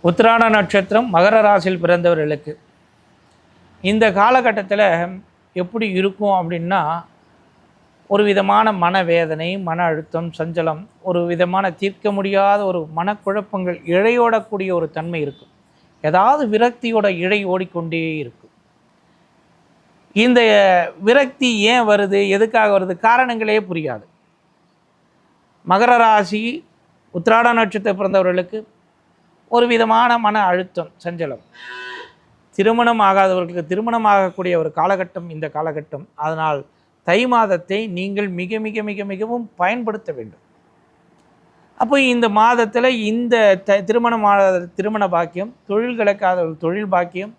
உத்திராட நட்சத்திரம் மகர ராசியில் பிறந்தவர்களுக்கு இந்த காலகட்டத்தில் எப்படி இருக்கும் அப்படின்னா, ஒரு விதமான மனவேதனை, மன அழுத்தம், சஞ்சலம், ஒரு விதமான தீர்க்க முடியாத ஒரு மனக்குழப்பங்கள், இழையோடக்கூடிய ஒரு தன்மை இருக்கும். ஏதாவது விரக்தியோட இழை ஓடிக்கொண்டே இருக்கும். இந்த விரக்தி ஏன் வருது, எதுக்காக வருது, காரணங்களே புரியாது. மகர ராசி உத்திராட நட்சத்திரம் பிறந்தவர்களுக்கு ஒரு விதமான மன அழுத்தம், சஞ்சலம். திருமணம் ஆகாதவர்களுக்கு திருமணம் ஆகக்கூடிய ஒரு காலகட்டம் இந்த காலகட்டம். அதனால் தை மாதத்தை நீங்கள் மிக மிக மிக மிகவும் பயன்படுத்த வேண்டும். அப்போ இந்த மாதத்தில் இந்த திருமண பாக்கியம், தொழில் கிடைக்காத தொழில் பாக்கியம்,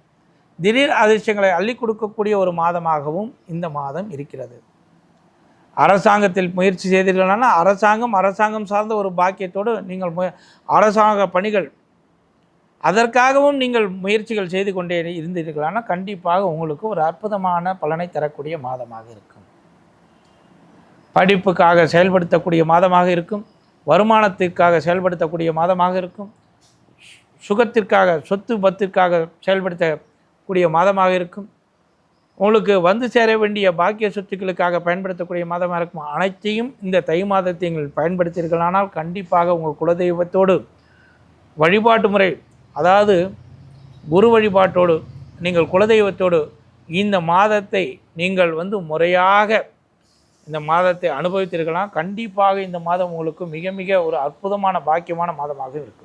திடீர் அதிர்ஷ்டங்களை அள்ளி கொடுக்கக்கூடிய ஒரு மாதமாகவும் இந்த மாதம் இருக்கிறது. அரசாங்கத்தில் முயற்சி செய்தீர்களான அரசாங்கம் சார்ந்த ஒரு பாக்கியத்தோடு நீங்கள் அரசாங்க பணிகள் அதற்காகவும் நீங்கள் முயற்சிகள் செய்து கொண்டே இருந்தீர்களான கண்டிப்பாக உங்களுக்கு ஒரு அற்புதமான பலனை தரக்கூடிய மாதமாக இருக்கும். படிப்புக்காக செயல்படுத்தக்கூடிய மாதமாக இருக்கும். வருமானத்திற்காக செயல்படுத்தக்கூடிய மாதமாக இருக்கும். சுகத்திற்காக, சொத்து பத்திற்காக செயல்படுத்தக்கூடிய மாதமாக இருக்கும். உங்களுக்கு வந்து சேர வேண்டிய பாக்கிய சொத்துக்களுக்காக பயன்படுத்தக்கூடிய மாதமாக இருக்கும். அனைத்தையும் இந்த தை மாதத்தை நீங்கள் பயன்படுத்தீர்களானால் கண்டிப்பாக உங்கள் குலதெய்வத்தோடு வழிபாட்டு முறை, அதாவது குரு வழிபாட்டோடு நீங்கள் குலதெய்வத்தோடு இந்த மாதத்தை நீங்கள் முறையாக இந்த மாதத்தை அனுபவித்தீர்களால் கண்டிப்பாக இந்த மாதம் உங்களுக்கு மிக மிக ஒரு அற்புதமான பாக்கியமான மாதமாக இருக்கும்.